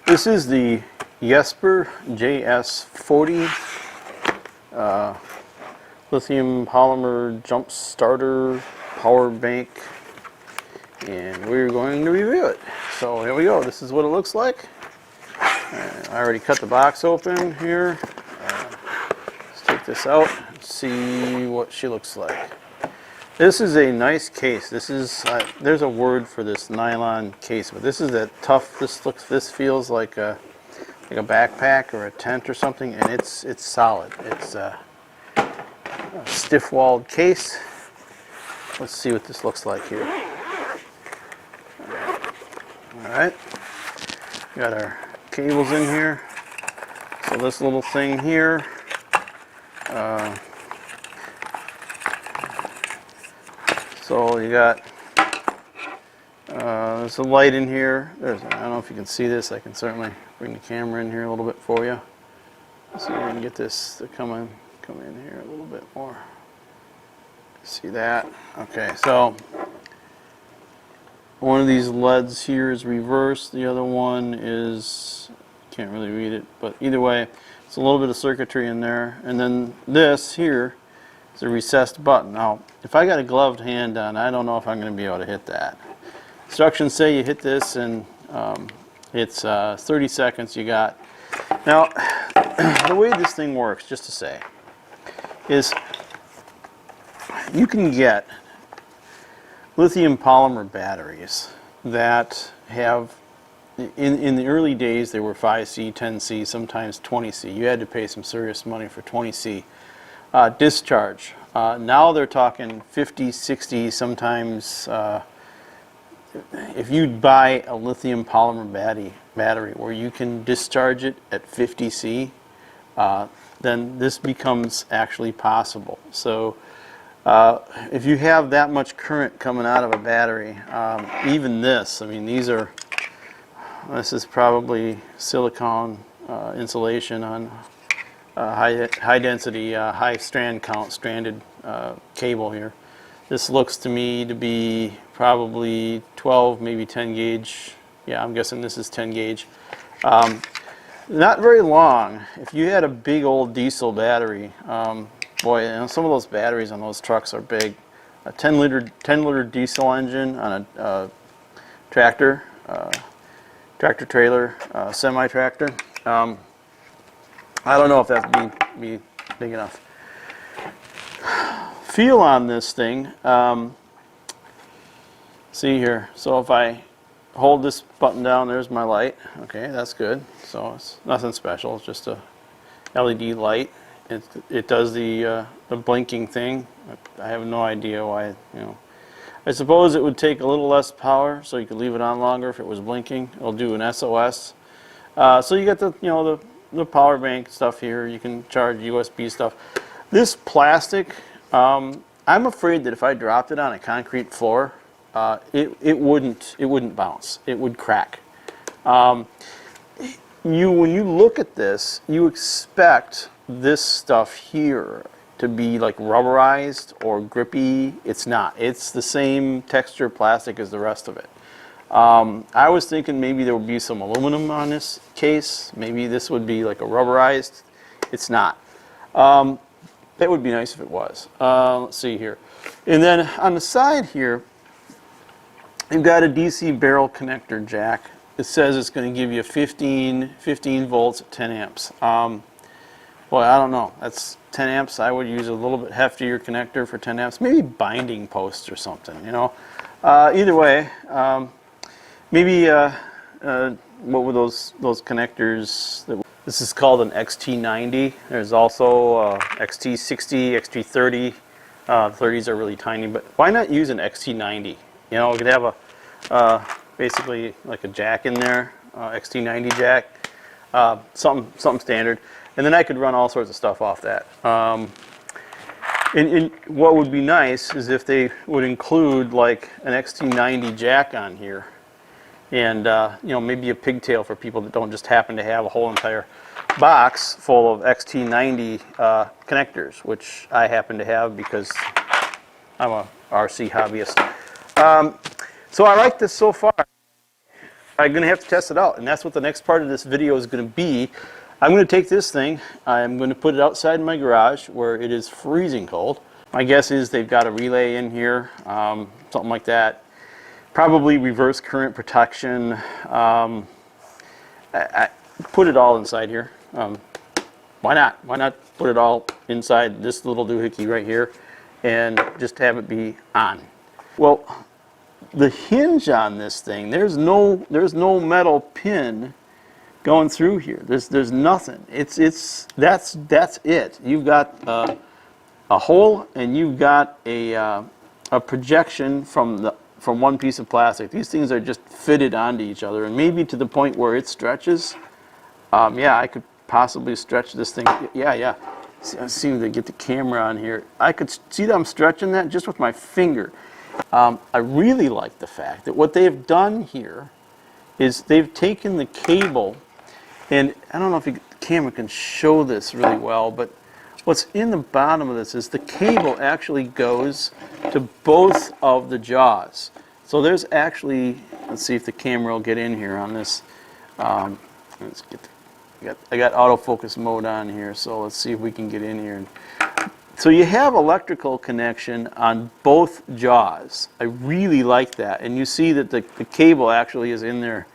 This is the YESPER YJS40 lithium polymer jump starter power bank, and we're going to review it. So here we go. This is what it looks like. I already cut the box open here. Let's take this out and see what she looks like. This is a nice case. This is there's a word for this nylon case, but this is a tough. This feels like a backpack or a tent or something, and it's solid. It's a stiff-walled case. Let's see what this looks like here. All right, got our cables in here. So this little thing here. So you got there's a light in here. I don't know if you can see this. I can certainly bring the camera in here a little bit for you. Let's see if we can get this to come in here a little bit more. See that? Okay, so one of these LEDs here is reversed. The other one is, can't really read it, but either way, it's a little bit of circuitry in there. And then this here is a recessed button. Now, if I got a gloved hand on, I don't know if I'm going to be able to hit that. Instructions say you hit this and it's 30 seconds you got. Now, the way this thing works, just to say, is you can get lithium polymer batteries that have, in the early days, they were 5C, 10C, sometimes 20C. You had to pay some serious money for 20C discharge. Now they're talking 50, 60, sometimes if you buy a lithium polymer battery where you can discharge it at 50C, then this becomes actually possible. So if you have that much current coming out of a battery, even this, I mean, this is probably silicone insulation on high density, high strand count, stranded cable here. This looks to me to be probably 12, maybe 10 gauge. Yeah, I'm guessing this is 10 gauge. Not very long. If you had a big old diesel battery, boy, you know, some of those batteries on those trucks are big. A 10 liter diesel engine on a tractor, tractor trailer, semi tractor. I don't know if that'd be big enough. Feel on this thing. See here. So if I hold this button down, there's my light. Okay, that's good. So it's nothing special. It's just a LED light. It does the blinking thing. I have no idea why. You know, I suppose it would take a little less power, so you could leave it on longer if it was blinking. It'll do an SOS. So you got the power bank stuff here. You can charge USB stuff. This plastic, I'm afraid that if I dropped it on a concrete floor, it wouldn't bounce. It would crack. When you look at this, you expect this stuff here to be like rubberized or grippy. It's not. It's the same texture plastic as the rest of it. I was thinking maybe there would be some aluminum on this case. Maybe this would be like a rubberized. It's not. That would be nice if it was. Let's see here. And then on the side here, you've got a DC barrel connector jack. It says it's going to give you 15 volts at 10 amps. Boy, I don't know. That's 10 amps. I would use a little bit heftier connector for 10 amps. Maybe binding posts or something, you know. Either way, maybe what were those connectors? This is called an XT90. There's also XT60, XT30. The 30s are really tiny, but why not use an XT90? You know, we could have basically like a jack in there, XT90 jack, something standard, and then I could run all sorts of stuff off that. And what would be nice is if they would include like an XT90 jack on here, and you know, maybe a pigtail for people that don't just happen to have a whole entire box full of XT90 connectors, which I happen to have because I'm a RC hobbyist. So I like this so far. I'm going to have to test it out, and that's what the next part of this video is going to be. I'm going to take this thing, I'm going to put it outside my garage where it is freezing cold. My guess is they've got a relay in here, something like that. Probably reverse current protection. I put it all inside here. Why not? Why not put it all inside this little doohickey right here and just have it be on? Well, the hinge on this thing, there's no metal pin going through here. There's nothing. That's it. You've got a hole, and you've got a projection from one piece of plastic. These things are just fitted onto each other, and maybe to the point where it stretches. Yeah, I could possibly stretch this thing. Yeah. I seem to get the camera on here. I could see that I'm stretching that just with my finger. I really like the fact that what they've done here is they've taken the cable, and I don't know if the camera can show this really well, but what's in the bottom of this is the cable actually goes to both of the jaws. So there's actually, let's see if the camera will get in here on this. Let's get I got autofocus mode on here, so let's see if we can get in here. So you have electrical connection on both jaws. I really like that, and you see that the cable actually is in there.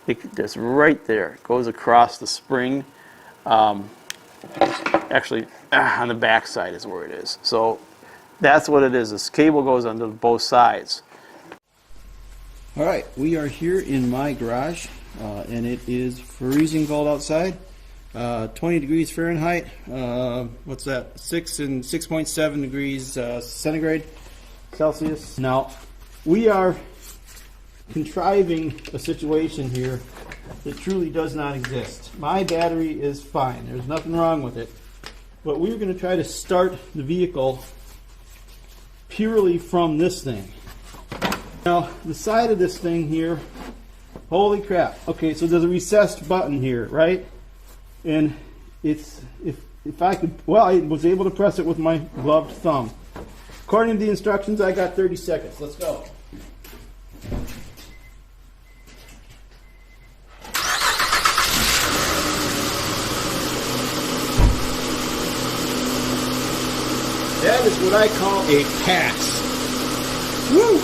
It's right there. It goes across the spring. Actually, on the back side is where it is. So that's what it is. This cable goes onto both sides. All right, we are here in my garage, and it is freezing cold outside. 20 degrees Fahrenheit. What's that? 6.7 degrees centigrade Celsius. Now, we are contriving a situation here that truly does not exist. My battery is fine. There's nothing wrong with it. But we're going to try to start the vehicle purely from this thing. Now, the side of this thing here, holy crap. Okay, so there's a recessed button here, right? And it's, if I could, well, I was able to press it with my gloved thumb. According to the instructions, I got 30 seconds. Let's go. That is what I call a pass. Woo!